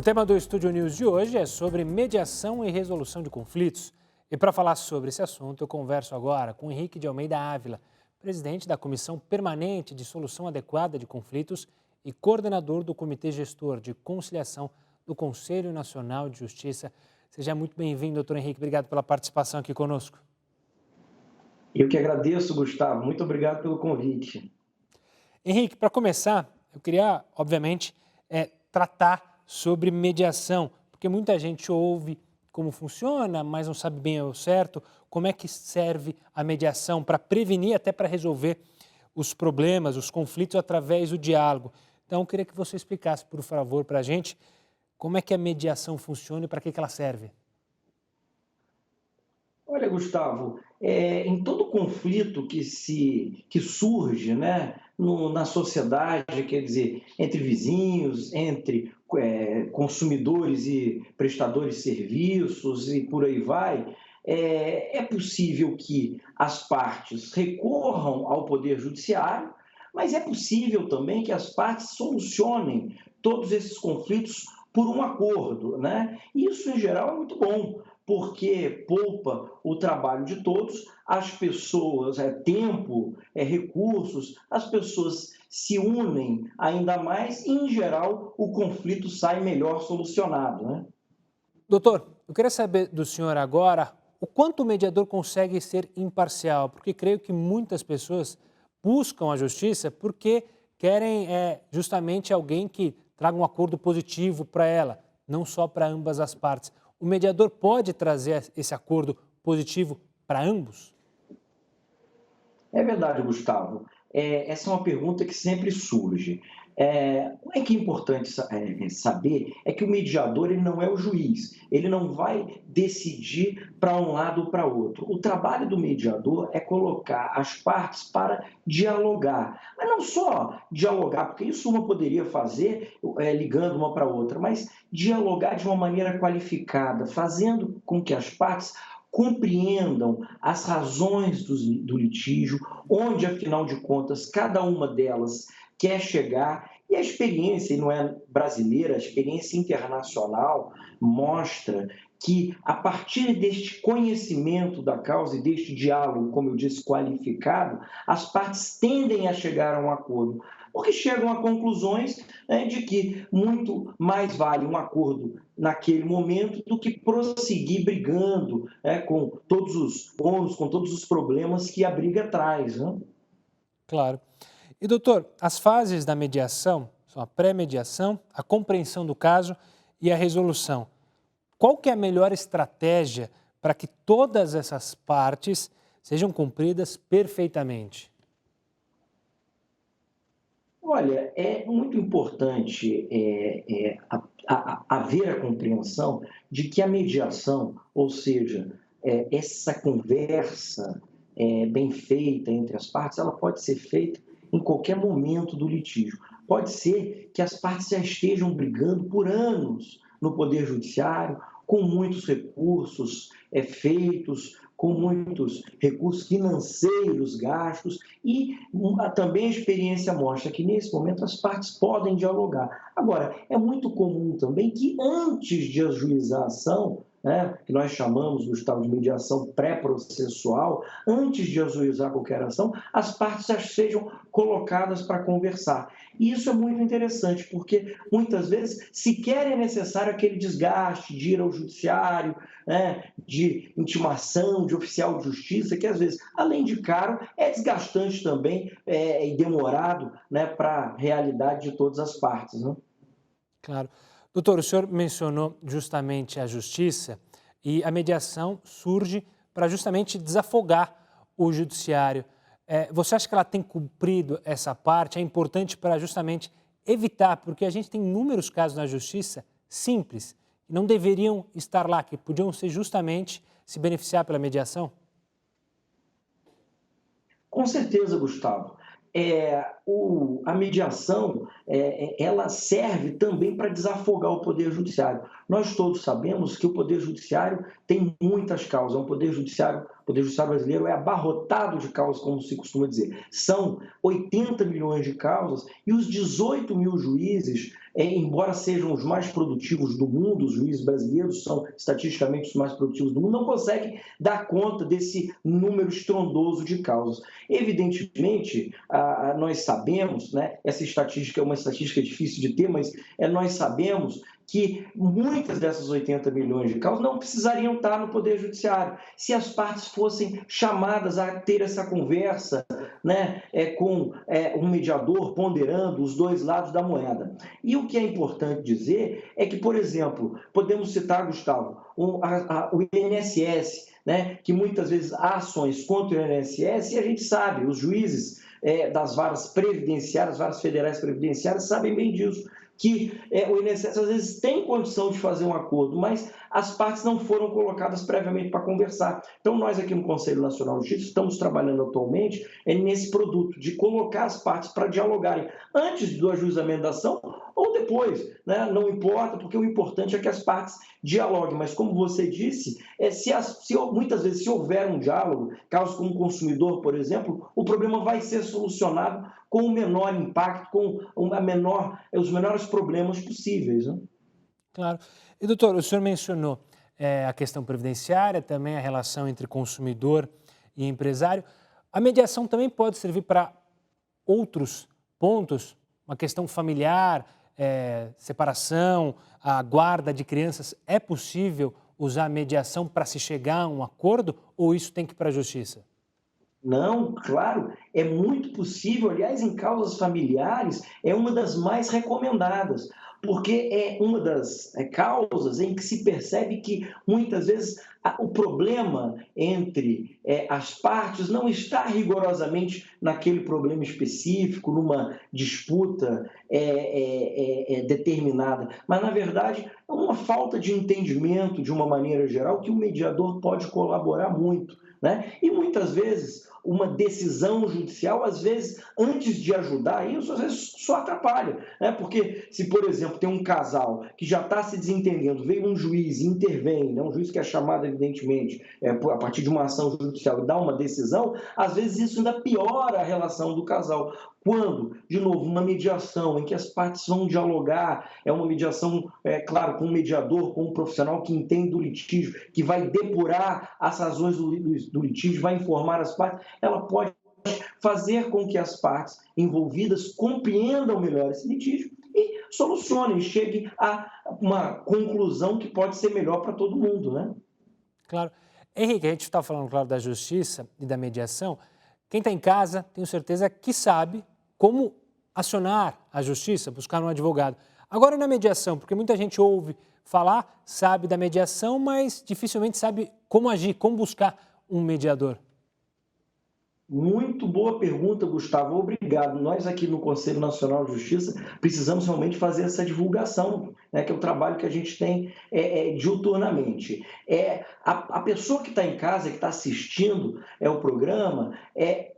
tema do Estúdio News de hoje é sobre mediação e resolução de conflitos. E para falar sobre esse assunto, eu converso agora com Henrique de Almeida Ávila, presidente da Comissão Permanente de Solução Adequada de Conflitos e coordenador do Comitê Gestor de Conciliação do Conselho Nacional de Justiça. Seja muito bem-vindo, doutor Henrique. Obrigado pela participação aqui conosco. Eu que agradeço, Gustavo. Muito obrigado pelo convite. Henrique, para começar, eu queria, obviamente, tratar sobre mediação, porque muita gente ouve como funciona, mas não sabe bem ao certo como é que serve a mediação para prevenir, até para resolver os problemas, os conflitos através do diálogo. Então, eu queria que você explicasse, por favor, para a gente como é que a mediação funciona e para que ela serve. Olha, Gustavo, em todo conflito que surge, né, na sociedade, quer dizer, entre vizinhos, entre consumidores e prestadores de serviços e por aí vai, é possível que as partes recorram ao Poder Judiciário, mas é possível também que as partes solucionem todos esses conflitos por um acordo, né? Isso, em geral, é muito bom, porque poupa o trabalho de todos, as pessoas, tempo, recursos, as pessoas se unem ainda mais e, em geral, o conflito sai melhor solucionado, né? Doutor, eu queria saber do senhor agora o quanto o mediador consegue ser imparcial, porque creio que muitas pessoas buscam a justiça porque querem justamente alguém que traga um acordo positivo para ela, não só para ambas as partes. O mediador pode trazer esse acordo positivo para ambos? É verdade, Gustavo. Essa é uma pergunta que sempre surge. O que é importante saber é que o mediador ele não é o juiz, ele não vai decidir para um lado ou para outro. O trabalho do mediador é colocar as partes para dialogar, mas não só dialogar, porque isso uma poderia fazer ligando uma para outra, mas dialogar de uma maneira qualificada, fazendo com que as partes compreendam as razões do litígio, onde, afinal de contas, cada uma delas quer chegar. E a experiência, e não é brasileira, a experiência internacional mostra que, a partir deste conhecimento da causa e deste diálogo, como eu disse, qualificado, as partes tendem a chegar a um acordo, porque chegam a conclusões de que muito mais vale um acordo naquele momento do que prosseguir brigando com todos os ônus, com todos os problemas que a briga traz, né? Claro. E, doutor, as fases da mediação são a pré-mediação, a compreensão do caso e a resolução. Qual que é a melhor estratégia para que todas essas partes sejam cumpridas perfeitamente? Olha, é muito importante haver a compreensão de que a mediação, ou seja, essa conversa bem feita entre as partes, ela pode ser feita em qualquer momento do litígio. Pode ser que as partes já estejam brigando por anos no Poder Judiciário, com muitos recursos feitos, com muitos recursos financeiros gastos, e também a experiência mostra que, nesse momento, as partes podem dialogar. Agora, é muito comum também que, antes de ajuizar a ação, que nós chamamos, Gustavo, de mediação pré-processual, antes de ajuizar qualquer ação, as partes já sejam colocadas para conversar. E isso é muito interessante, porque muitas vezes sequer é necessário aquele desgaste de ir ao judiciário, de intimação, de oficial de justiça, que às vezes, além de caro, é desgastante também e demorado para a realidade de todas as partes, né? Claro. Doutor, o senhor mencionou justamente a justiça e a mediação surge para justamente desafogar o judiciário. Você acha que ela tem cumprido essa parte? É importante para justamente evitar, porque a gente tem inúmeros casos na justiça simples, que não deveriam estar lá, que podiam ser justamente se beneficiar pela mediação? Com certeza, Gustavo. A mediação ela serve também para desafogar o Poder Judiciário, Nós todos sabemos que o Poder Judiciário tem muitas causas, o Poder Judiciário brasileiro é abarrotado de causas, como se costuma dizer. São 80 milhões de causas e os 18 mil juízes, embora sejam os mais produtivos do mundo, os juízes brasileiros são estatisticamente os mais produtivos do mundo, não conseguem dar conta desse número estrondoso de causas. Evidentemente, nós sabemos, né, essa estatística é uma estatística difícil de ter, mas nós sabemos que muitas dessas 80 milhões de causas não precisariam estar no Poder Judiciário, se as partes fossem chamadas a ter essa conversa, né, com um mediador ponderando os dois lados da moeda. E o que é importante dizer é que, por exemplo, podemos citar, Gustavo, o INSS, né, que muitas vezes há ações contra o INSS, e a gente sabe, os juízes das varas previdenciárias, varas federais previdenciárias, sabem bem disso, que o INSS às vezes tem condição de fazer um acordo, mas as partes não foram colocadas previamente para conversar. Então, nós aqui no Conselho Nacional de Justiça estamos trabalhando atualmente nesse produto de colocar as partes para dialogarem antes do ajuizamento da ação ou depois, né? Não importa, porque o importante é que as partes dialoguem. Mas, como você disse, muitas vezes, se houver um diálogo, caso como consumidor, por exemplo, o problema vai ser solucionado com o menor impacto, com os menores problemas possíveis, né? Claro. E, doutor, o senhor mencionou a questão previdenciária, também a relação entre consumidor e empresário. A mediação também pode servir para outros pontos, uma questão familiar, separação, a guarda de crianças. É possível usar a mediação para se chegar a um acordo ou isso tem que ir para a justiça? Não, claro, é muito possível. Aliás, em causas familiares, é uma das mais recomendadas, porque é uma das causas em que se percebe que, muitas vezes, o problema entre as partes não está rigorosamente naquele problema específico, numa disputa determinada, mas, na verdade, é uma falta de entendimento, de uma maneira geral, que o mediador pode colaborar muito, né? E, muitas vezes, uma decisão judicial, às vezes, antes de ajudar isso, às vezes só atrapalha, né? Porque se, por exemplo, tem um casal que já está se desentendendo, veio um juiz e intervém, né? Um juiz que é chamado, evidentemente, a partir de uma ação judicial e dá uma decisão, às vezes isso ainda piora a relação do casal. Quando, de novo, uma mediação em que as partes vão dialogar, é uma mediação, claro, com um mediador, com um profissional que entende do litígio, que vai depurar as razões do litígio, vai informar as partes, ela pode fazer com que as partes envolvidas compreendam melhor esse litígio e solucionem, cheguem a uma conclusão que pode ser melhor para todo mundo, né? Claro. Henrique, a gente está falando, claro, da justiça e da mediação. Quem está em casa, tenho certeza que sabe como acionar a justiça, buscar um advogado. Agora, na mediação, porque muita gente ouve falar, sabe da mediação, mas dificilmente sabe como agir, como buscar um mediador. Muito boa pergunta, Gustavo. Obrigado. Nós aqui no Conselho Nacional de Justiça precisamos realmente fazer essa divulgação, né, que é o trabalho que a gente tem diuturnamente. A pessoa que está em casa, que está assistindo o programa,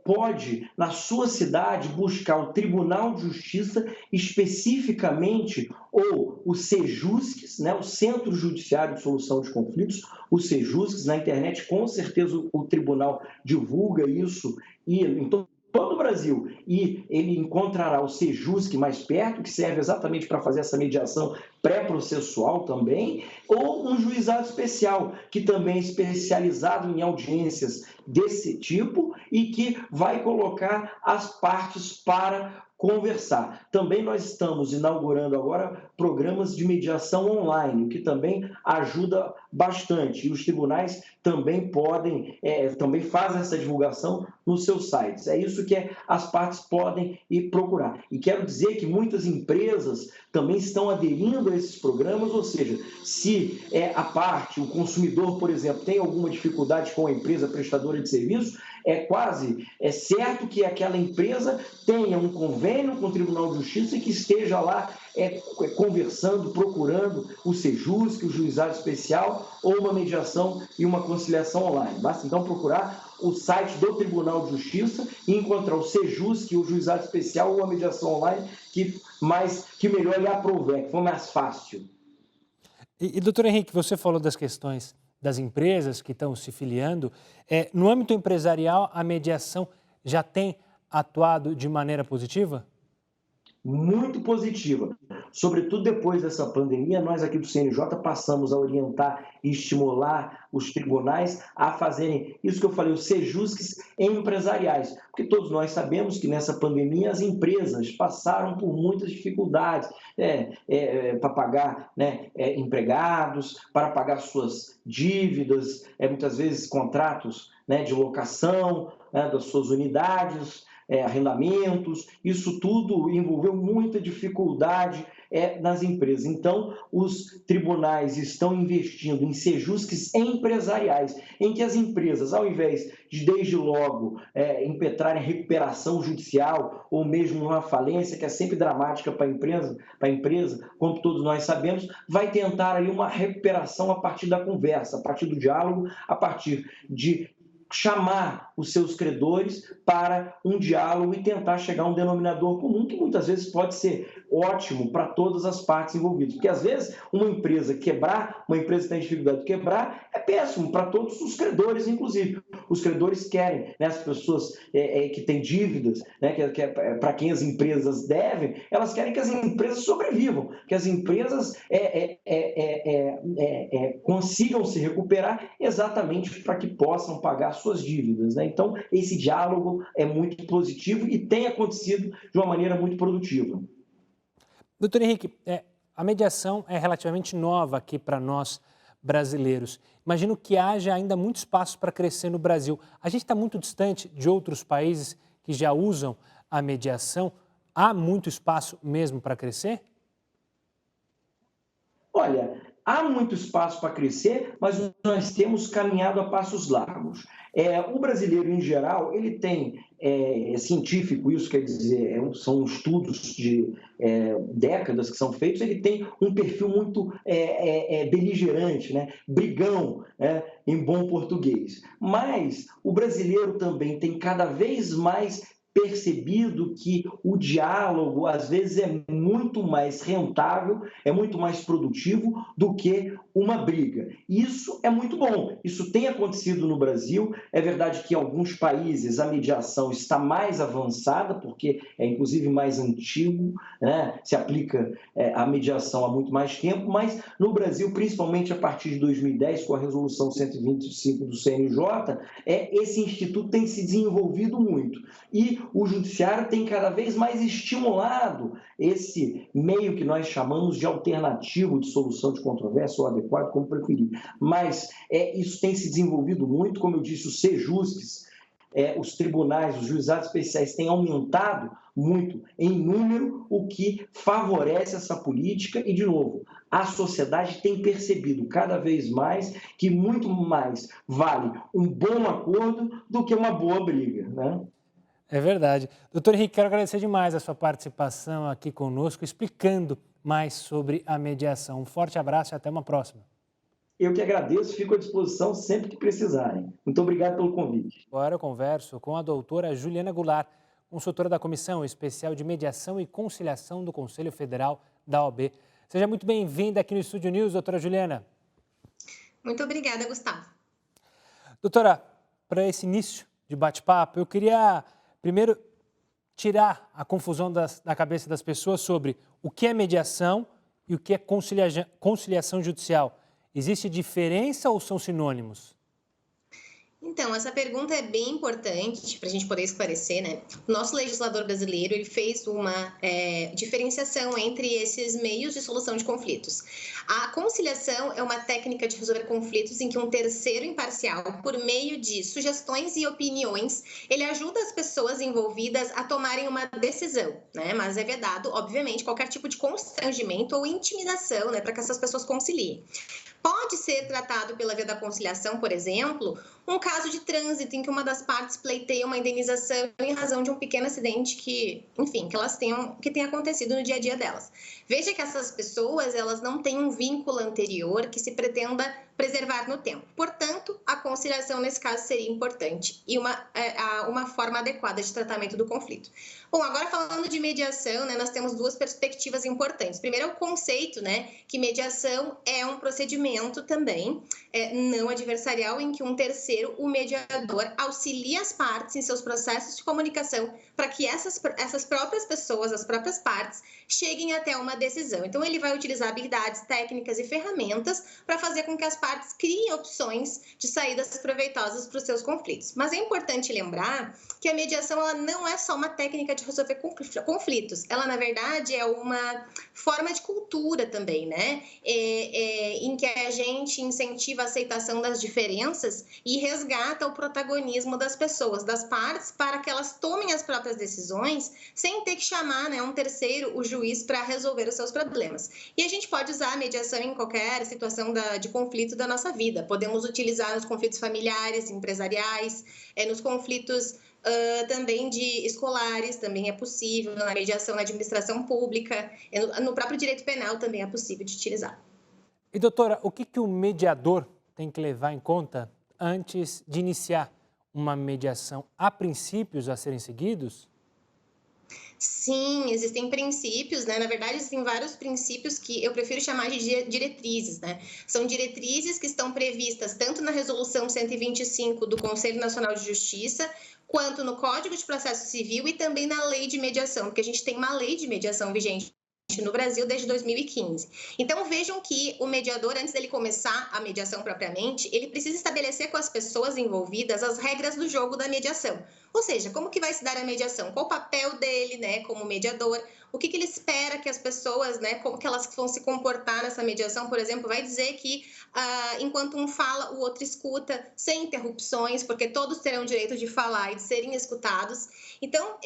pode, na sua cidade, buscar o Tribunal de Justiça, especificamente, ou o Sejusques, né, o Centro Judiciário de Solução de Conflitos, o Sejusques, na internet, com certeza o tribunal divulga isso, e em todo o Brasil, e ele encontrará o Sejusque mais perto, que serve exatamente para fazer essa mediação pré-processual também, ou um juizado especial, que também é especializado em audiências desse tipo e que vai colocar as partes para conversar. Também nós estamos inaugurando agora programas de mediação online, o que também ajuda bastante. E os tribunais também também fazem essa divulgação nos seus sites. É isso que as partes podem ir procurar. E quero dizer que muitas empresas também estão aderindo a esses programas, ou seja, se a parte, o consumidor, por exemplo, tem alguma dificuldade com a empresa prestadora de serviço, quase certo que aquela empresa tenha um convênio com o Tribunal de Justiça e que esteja lá conversando, procurando o Sejusque, o juizado especial ou uma mediação e uma conciliação online. Basta então procurar o site do Tribunal de Justiça e encontrar o Sejusque, o juizado especial ou a mediação online que melhor lhe aprouver, que for mais fácil. E doutor Henrique, você falou das questões das empresas que estão se filiando. No âmbito empresarial, a mediação já tem atuado de maneira positiva? Muito positiva. Sobretudo depois dessa pandemia, nós aqui do CNJ passamos a orientar e estimular os tribunais a fazerem isso que eu falei, os sejusques empresariais, porque todos nós sabemos que nessa pandemia as empresas passaram por muitas dificuldades para pagar, empregados, para pagar suas dívidas, muitas vezes contratos, de locação, das suas unidades, arrendamentos, isso tudo envolveu muita dificuldade nas empresas. Então, os tribunais estão investindo em sejusques empresariais, em que as empresas, ao invés de, desde logo, impetrarem recuperação judicial ou mesmo uma falência, que é sempre dramática para a empresa, como todos nós sabemos, vai tentar aí uma recuperação a partir da conversa, a partir do diálogo, a partir de chamar os seus credores para um diálogo e tentar chegar a um denominador comum, que muitas vezes pode ser ótimo para todas as partes envolvidas. Porque, às vezes, uma empresa quebrar, uma empresa que tem dificuldade de quebrar, é péssimo para todos os credores, inclusive. Os credores querem, as pessoas que têm dívidas, para quem as empresas devem, elas querem que as empresas sobrevivam, que as empresas consigam se recuperar exatamente para que possam pagar suas dívidas. Então, esse diálogo é muito positivo e tem acontecido de uma maneira muito produtiva. Doutor Henrique, a mediação é relativamente nova aqui para nós brasileiros. Imagino que haja ainda muito espaço para crescer no Brasil. A gente está muito distante de outros países que já usam a mediação. Há muito espaço mesmo para crescer? Olha, há muito espaço para crescer, mas nós temos caminhado a passos largos. O brasileiro, em geral, ele tem, é científico isso, quer dizer, são estudos de décadas que são feitos, ele tem um perfil muito beligerante, brigão, em bom português. Mas o brasileiro também tem cada vez mais percebido que o diálogo, às vezes, é muito mais rentável, é muito mais produtivo do que uma briga. Isso é muito bom. Isso tem acontecido no Brasil. É verdade que em alguns países a mediação está mais avançada, porque é, inclusive, mais antigo, se aplica a mediação há muito mais tempo, mas no Brasil, principalmente a partir de 2010, com a Resolução 125 do CNJ, esse instituto tem se desenvolvido muito. E o judiciário tem cada vez mais estimulado esse meio que nós chamamos de alternativo de solução de controvérsia, ou adequado, como preferir. Mas isso tem se desenvolvido muito, como eu disse, os sejusques, os tribunais, os juizados especiais têm aumentado muito em número, o que favorece essa política e, de novo, a sociedade tem percebido cada vez mais que muito mais vale um bom acordo do que uma boa briga, É verdade. Doutor Henrique, quero agradecer demais a sua participação aqui conosco, explicando mais sobre a mediação. Um forte abraço e até uma próxima. Eu que agradeço, fico à disposição sempre que precisarem. Muito obrigado pelo convite. Agora eu converso com a doutora Juliana Goulart, consultora da Comissão Especial de Mediação e Conciliação do Conselho Federal da OAB. Seja muito bem-vinda aqui no Estúdio News, doutora Juliana. Muito obrigada, Gustavo. Doutora, para esse início de bate-papo, eu queria primeiro tirar a confusão da cabeça das pessoas sobre o que é mediação e o que é conciliação judicial. Existe diferença ou são sinônimos? Então, essa pergunta é bem importante para a gente poder esclarecer, O nosso legislador brasileiro, ele fez uma diferenciação entre esses meios de solução de conflitos. A conciliação é uma técnica de resolver conflitos em que um terceiro imparcial, por meio de sugestões e opiniões, ele ajuda as pessoas envolvidas a tomarem uma decisão, Mas é vedado, obviamente, qualquer tipo de constrangimento ou intimidação, para que essas pessoas conciliem. Pode ser tratado pela via da conciliação, por exemplo, um caso de trânsito em que uma das partes pleiteia uma indenização em razão de um pequeno acidente que, enfim, que tenha acontecido no dia a dia delas. Veja que essas pessoas, elas não têm um vínculo anterior que se pretenda preservar no tempo. Portanto, a conciliação nesse caso seria importante e uma forma adequada de tratamento do conflito. Bom, agora falando de mediação, né, nós temos duas perspectivas importantes. Primeiro é o conceito, né, que mediação é um procedimento também não adversarial em que um terceiro, o mediador, auxilia as partes em seus processos de comunicação para que essas próprias pessoas, as próprias partes, cheguem até uma decisão. Então, ele vai utilizar habilidades, técnicas e ferramentas para fazer com que as partes criem opções de saídas proveitosas para os seus conflitos. Mas é importante lembrar que a mediação ela não é só uma técnica de resolver conflitos. Ela, na verdade, é uma forma de cultura também, né? Em que a gente incentiva a aceitação das diferenças e resgata o protagonismo das pessoas, das partes, para que elas tomem as próprias decisões sem ter que chamar, né, um terceiro, o juiz, para resolver os seus problemas. E a gente pode usar a mediação em qualquer situação de conflito da nossa vida. Podemos utilizar nos conflitos familiares, empresariais, nos conflitos também de escolares, também é possível, na mediação na administração pública, no próprio direito penal também é possível de utilizar. E, doutora, o que o mediador tem que levar em conta antes de iniciar uma mediação? Há princípios a serem seguidos? Sim, existem princípios, né? Na verdade, existem vários princípios que eu prefiro chamar de diretrizes, né? São diretrizes que estão previstas tanto na Resolução 125 do Conselho Nacional de Justiça, quanto no Código de Processo Civil e também na Lei de Mediação, porque a gente tem uma lei de mediação vigente no Brasil desde 2015. Então, vejam que o mediador, antes dele começar a mediação propriamente, ele precisa estabelecer com as pessoas envolvidas as regras do jogo da mediação. Ou seja, como que vai se dar a mediação? Qual o papel dele, né, como mediador? O que ele espera que as pessoas, né, como que elas vão se comportar nessa mediação? Por exemplo, vai dizer que enquanto um fala, o outro escuta, sem interrupções, porque todos terão o direito de falar e de serem escutados. Então,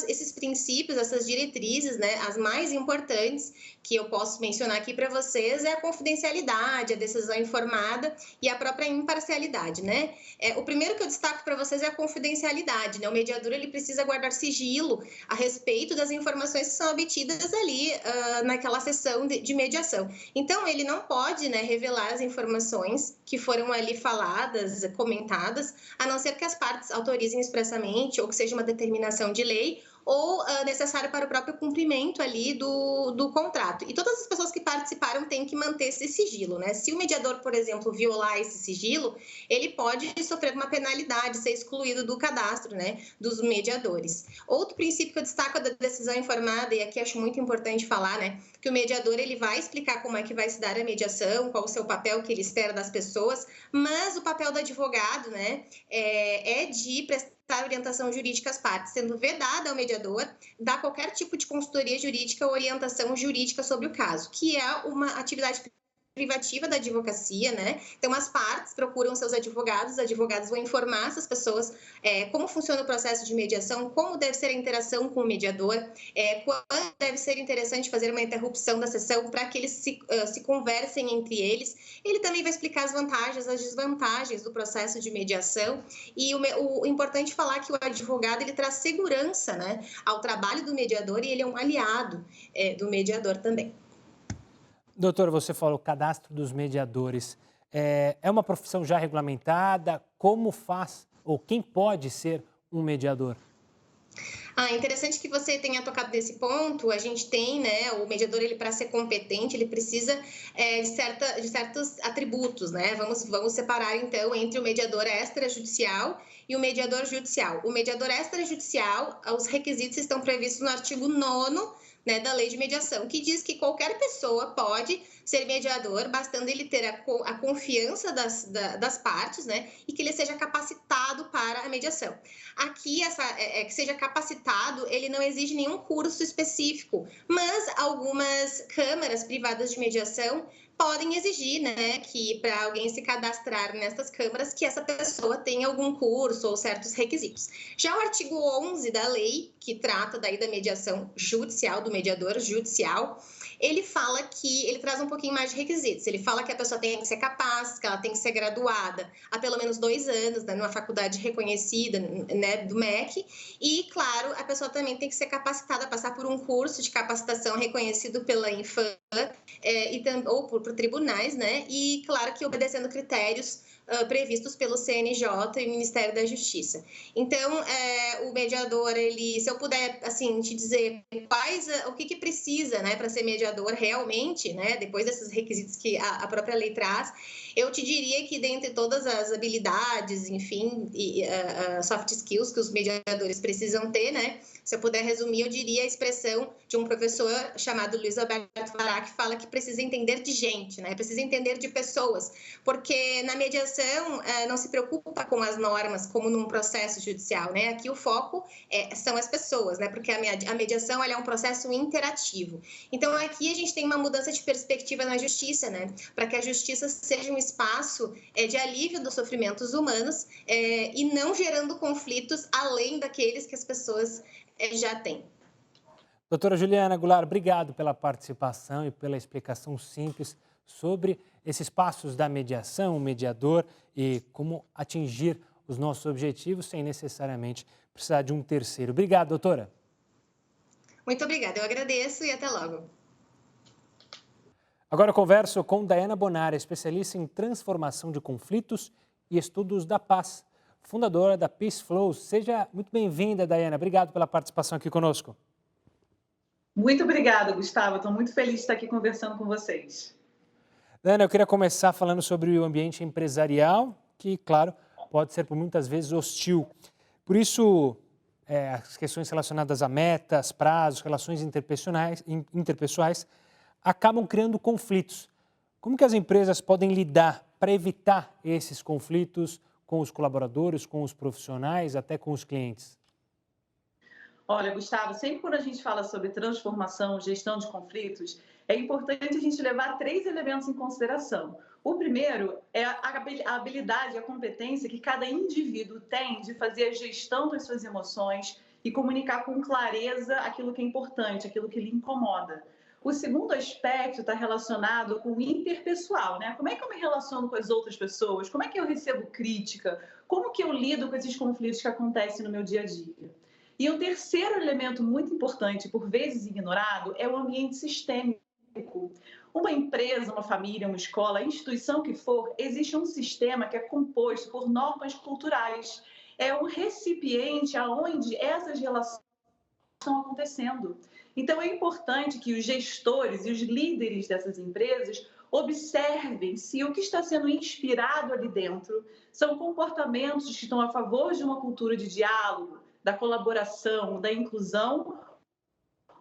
esses princípios, essas diretrizes, né, as mais importantes que eu posso mencionar aqui para vocês é a confidencialidade, a decisão informada e a própria imparcialidade, né? O primeiro que eu destaco para vocês é a confidencialidade, né? O mediador ele precisa guardar sigilo a respeito das informações que são obtidas ali naquela sessão de mediação. Então, ele não pode, né, revelar as informações que foram ali faladas, comentadas, a não ser que as partes autorizem expressamente ou que seja uma determinação de lei ou necessário para o próprio cumprimento ali do contrato. E todas as pessoas que participaram têm que manter esse sigilo, né? Se o mediador, por exemplo, violar esse sigilo, ele pode sofrer uma penalidade, ser excluído do cadastro, né, dos mediadores. Outro princípio que eu destaco é da decisão informada, e aqui acho muito importante falar, né, que o mediador ele vai explicar como é que vai se dar a mediação, qual o seu papel que ele espera das pessoas, mas o papel do advogado, né, é de prestar orientação jurídica às partes, sendo vedada ao mediador dar qualquer tipo de consultoria jurídica ou orientação jurídica sobre o caso, que é uma atividade privativa da advocacia, né? Então, as partes procuram seus advogados, os advogados vão informar essas pessoas como funciona o processo de mediação, como deve ser a interação com o mediador, quando deve ser interessante fazer uma interrupção da sessão para que eles se conversem entre eles. Ele também vai explicar as vantagens, as desvantagens do processo de mediação e o importante é falar que o advogado ele traz segurança, né, ao trabalho do mediador e ele é um aliado do mediador também. Doutora, você falou cadastro dos mediadores. É uma profissão já regulamentada? Como faz ou quem pode ser um mediador? Interessante que você tenha tocado nesse ponto. A gente tem, né, o mediador, ele para ser competente, ele precisa de certos atributos, né? Vamos separar, então, entre o mediador extrajudicial e o mediador judicial. O mediador extrajudicial, os requisitos estão previstos no artigo 9º, né, da Lei de Mediação, que diz que qualquer pessoa pode ser mediador, bastando ele ter a confiança das partes, né, e que ele seja capacitado para a mediação. Aqui, que seja capacitado, ele não exige nenhum curso específico, mas algumas câmaras privadas de mediação podem exigir, né, que para alguém se cadastrar nessas câmaras, que essa pessoa tenha algum curso ou certos requisitos. Já o artigo 11 da lei, que trata daí da mediação judicial, do mediador judicial, ele fala que ele traz um pouquinho mais de requisitos. Ele fala que a pessoa tem que ser capaz, que ela tem que ser graduada há pelo menos 2 anos, né, numa faculdade reconhecida, né, do MEC, e, claro, a pessoa também tem que ser capacitada a passar por um curso de capacitação reconhecido pela Infam, ou por tribunais, né, e, claro, que obedecendo critérios previstos pelo CNJ e Ministério da Justiça. Então, o mediador, se eu puder, assim, te dizer o que precisa, né, para ser mediador realmente, né, depois desses requisitos que a própria lei traz, eu te diria que dentre todas as habilidades, enfim, e soft skills que os mediadores precisam ter, né, se eu puder resumir, eu diria a expressão de um professor chamado Luiz Alberto Vará, que fala que precisa entender de gente, né, precisa entender de pessoas, porque na mediação não se preocupa com as normas como num processo judicial, né, aqui o foco são as pessoas, né, porque a mediação ela é um processo interativo. Então, aqui a gente tem uma mudança de perspectiva na justiça, né, para que a justiça seja um espaço de alívio dos sofrimentos humanos e não gerando conflitos além daqueles que as pessoas já têm. Doutora Juliana Goulart, obrigado pela participação e pela explicação simples sobre esses passos da mediação, o mediador e como atingir os nossos objetivos sem necessariamente precisar de um terceiro. Obrigado, doutora. Muito obrigada, eu agradeço e até logo. Agora eu converso com Daiana Bonari, especialista em transformação de conflitos e estudos da paz, fundadora da Peace Flows. Seja muito bem-vinda, Daiana. Obrigado pela participação aqui conosco. Muito obrigada, Gustavo. Estou muito feliz de estar aqui conversando com vocês. Daiana, eu queria começar falando sobre o ambiente empresarial, que, claro, pode ser por muitas vezes hostil. Por isso, as questões relacionadas a metas, prazos, relações interpessoais acabam criando conflitos. Como que as empresas podem lidar para evitar esses conflitos com os colaboradores, com os profissionais, até com os clientes? Olha, Gustavo, sempre quando a gente fala sobre transformação, gestão de conflitos, é importante a gente levar 3 elementos em consideração. O primeiro é a habilidade, a competência que cada indivíduo tem de fazer a gestão das suas emoções e comunicar com clareza aquilo que é importante, aquilo que lhe incomoda. O segundo aspecto está relacionado com o interpessoal, né? Como é que eu me relaciono com as outras pessoas? Como é que eu recebo crítica? Como que eu lido com esses conflitos que acontecem no meu dia a dia? E o terceiro elemento muito importante, por vezes ignorado, é o ambiente sistêmico. Uma empresa, uma família, uma escola, a instituição que for, existe um sistema que é composto por normas culturais. É um recipiente aonde essas relações estão acontecendo. Então, é importante que os gestores e os líderes dessas empresas observem se o que está sendo inspirado ali dentro são comportamentos que estão a favor de uma cultura de diálogo, da colaboração, da inclusão,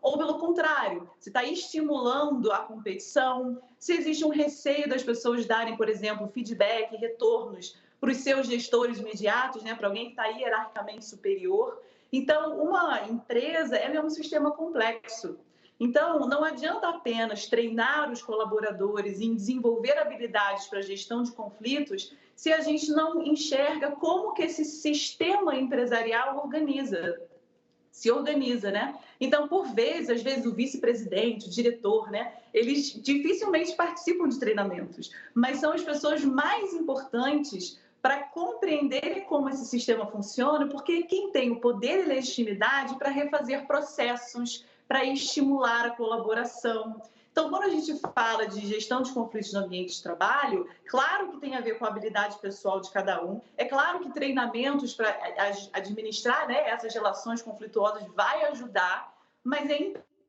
ou pelo contrário, se está estimulando a competição, se existe um receio das pessoas darem, por exemplo, feedback, retornos para os seus gestores imediatos, né, para alguém que está hierarquicamente superior. Então, uma empresa é um sistema complexo. Então, não adianta apenas treinar os colaboradores em desenvolver habilidades para a gestão de conflitos se a gente não enxerga como que esse sistema empresarial se organiza, né? Então, por vezes, às vezes o vice-presidente, o diretor, né? Eles dificilmente participam de treinamentos, mas são as pessoas mais importantes para compreenderem como esse sistema funciona, porque quem tem o poder e legitimidade para refazer processos, para estimular a colaboração. Então, quando a gente fala de gestão de conflitos no ambiente de trabalho, claro que tem a ver com a habilidade pessoal de cada um, é claro que treinamentos para administrar, né, essas relações conflituosas vai ajudar, mas é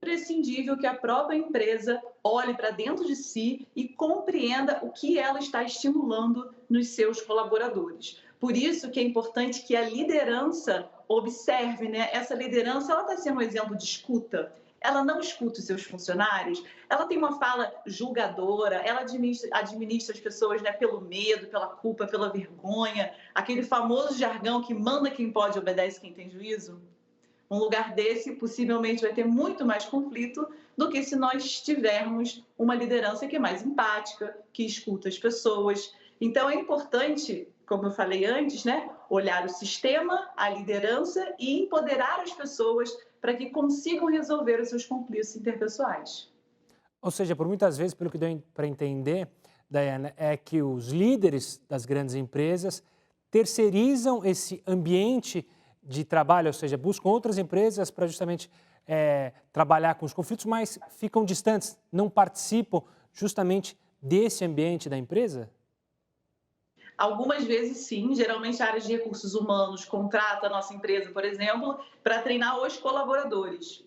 imprescindível que a própria empresa olhe para dentro de si e compreenda o que ela está estimulando nos seus colaboradores. Por isso que é importante que a liderança observe, né? Essa liderança ela está sendo um exemplo de escuta. Ela não escuta os seus funcionários, ela tem uma fala julgadora, ela administra as pessoas, né, pelo medo, pela culpa, pela vergonha, aquele famoso jargão que manda quem pode, obedece quem tem juízo. Um lugar desse possivelmente vai ter muito mais conflito do que se nós tivermos uma liderança que é mais empática, que escuta as pessoas. Então é importante, como eu falei antes, né, olhar o sistema, a liderança e empoderar as pessoas para que consigam resolver os seus conflitos interpessoais. Ou seja, por muitas vezes, pelo que deu para entender, Daiana, é que os líderes das grandes empresas terceirizam esse ambiente de trabalho, ou seja, buscam outras empresas para justamente trabalhar com os conflitos, mas ficam distantes, não participam justamente desse ambiente da empresa? Algumas vezes sim, geralmente a área de recursos humanos contrata a nossa empresa, por exemplo, para treinar os colaboradores.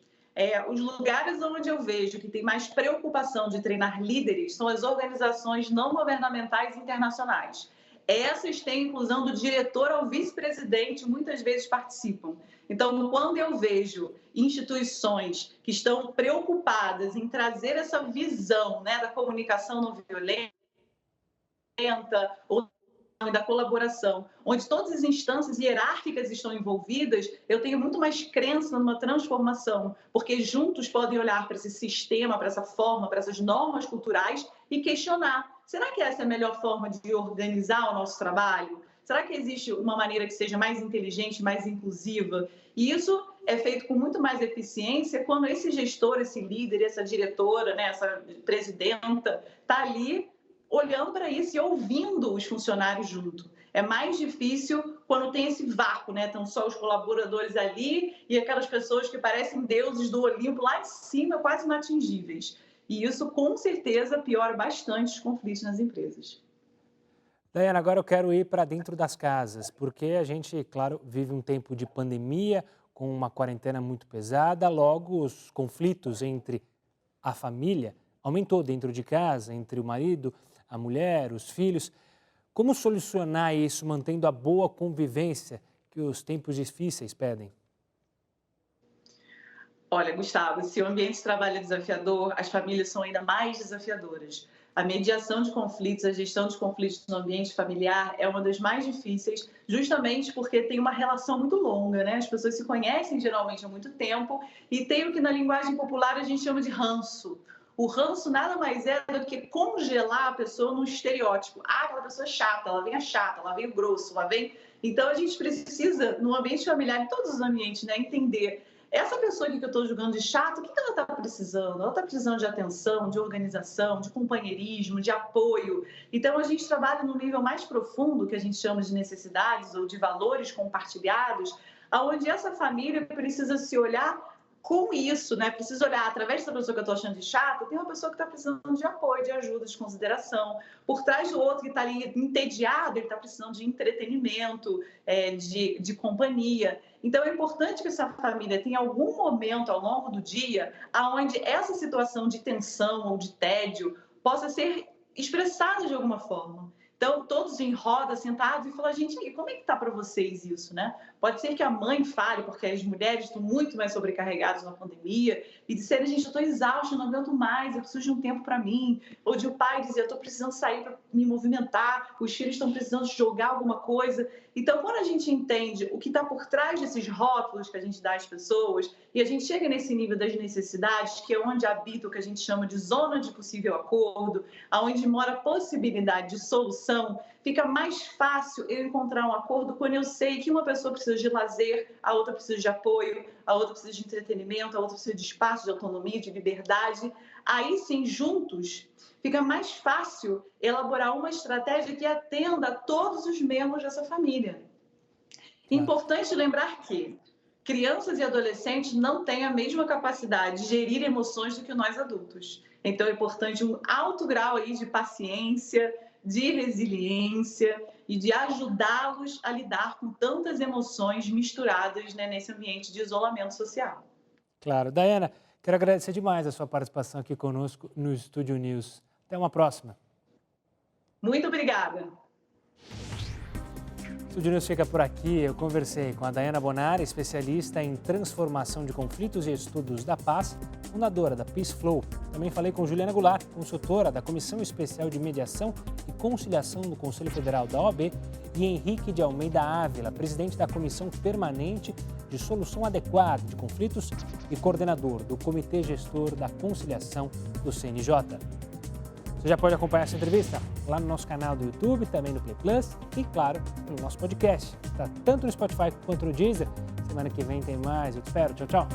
Os lugares onde eu vejo que tem mais preocupação de treinar líderes são as organizações não governamentais internacionais. Essas têm inclusão do diretor ao vice-presidente, muitas vezes participam. Então, quando eu vejo instituições que estão preocupadas em trazer essa visão, né, da comunicação não violenta ou da colaboração, onde todas as instâncias hierárquicas estão envolvidas, eu tenho muito mais crença numa transformação, porque juntos podem olhar para esse sistema, para essa forma, para essas normas culturais e questionar: será que essa é a melhor forma de organizar o nosso trabalho? Será que existe uma maneira que seja mais inteligente, mais inclusiva? E isso é feito com muito mais eficiência quando esse gestor, esse líder, essa diretora, né, essa presidenta, está ali olhando para isso e ouvindo os funcionários junto. É mais difícil quando tem esse vácuo, né? Estão só os colaboradores ali e aquelas pessoas que parecem deuses do Olimpo lá em cima, quase inatingíveis. E isso, com certeza, piora bastante os conflitos nas empresas. Daiana, agora eu quero ir para dentro das casas, porque a gente, claro, vive um tempo de pandemia, com uma quarentena muito pesada, logo os conflitos entre a família aumentou dentro de casa, entre o marido, a mulher, os filhos. Como solucionar isso mantendo a boa convivência que os tempos difíceis pedem? Olha, Gustavo, se o ambiente de trabalho é desafiador, as famílias são ainda mais desafiadoras. A mediação de conflitos, a gestão de conflitos no ambiente familiar é uma das mais difíceis, justamente porque tem uma relação muito longa, né? As pessoas se conhecem geralmente há muito tempo e tem o que na linguagem popular a gente chama de ranço. O ranço nada mais é do que congelar a pessoa num estereótipo. Ah, aquela pessoa é chata, ela vem grosso, ela vem... Então, a gente precisa, no ambiente familiar, em todos os ambientes, né, entender essa pessoa aqui que eu estou julgando de chato, o que ela está precisando? Ela está precisando de atenção, de organização, de companheirismo, de apoio. Então, a gente trabalha no nível mais profundo, que a gente chama de necessidades ou de valores compartilhados, onde essa família precisa se olhar com isso, né? Precisa olhar, através dessa pessoa que eu estou achando de chata, tem uma pessoa que está precisando de apoio, de ajuda, de consideração. Por trás do outro que está ali entediado, ele está precisando de entretenimento, de companhia. Então, é importante que essa família tenha algum momento ao longo do dia onde essa situação de tensão ou de tédio possa ser expressada de alguma forma. Então, todos em roda, sentados, e falar: gente, aí, como é que está para vocês isso, né? Pode ser que a mãe fale, porque as mulheres estão muito mais sobrecarregadas na pandemia, e disserem: gente, eu estou exausta, não aguento mais, eu preciso de um tempo para mim. Ou de o pai dizer: eu estou precisando sair para me movimentar, os filhos estão precisando jogar alguma coisa. Então, quando a gente entende o que está por trás desses rótulos que a gente dá às pessoas, e a gente chega nesse nível das necessidades, que é onde habita o que a gente chama de zona de possível acordo, onde mora a possibilidade de solução, fica mais fácil eu encontrar um acordo quando eu sei que uma pessoa precisa de lazer, a outra precisa de apoio, a outra precisa de entretenimento, a outra precisa de espaço, de autonomia, de liberdade. Aí sim, juntos, fica mais fácil elaborar uma estratégia que atenda a todos os membros dessa família. Importante lembrar que crianças e adolescentes não têm a mesma capacidade de gerir emoções do que nós adultos. Então, é importante um alto grau aí de paciência, de resiliência e de ajudá-los a lidar com tantas emoções misturadas, né, nesse ambiente de isolamento social. Claro. Daiana, quero agradecer demais a sua participação aqui conosco no Estúdio News. Até uma próxima. Muito obrigada. O Estúdio News fica por aqui. Eu conversei com a Daiana Bonari, especialista em transformação de conflitos e estudos da paz, fundadora da Peace Flow. Também falei com Juliana Goulart, consultora da Comissão Especial de Mediação e Conciliação do Conselho Federal da OAB, e Henrique de Almeida Ávila, presidente da Comissão Permanente de Solução Adequada de Conflitos e coordenador do Comitê Gestor da Conciliação do CNJ. Você já pode acompanhar essa entrevista lá no nosso canal do YouTube, também no Play Plus e, claro, no nosso podcast. Está tanto no Spotify quanto no Deezer. Semana que vem tem mais. Eu te espero. Tchau, tchau.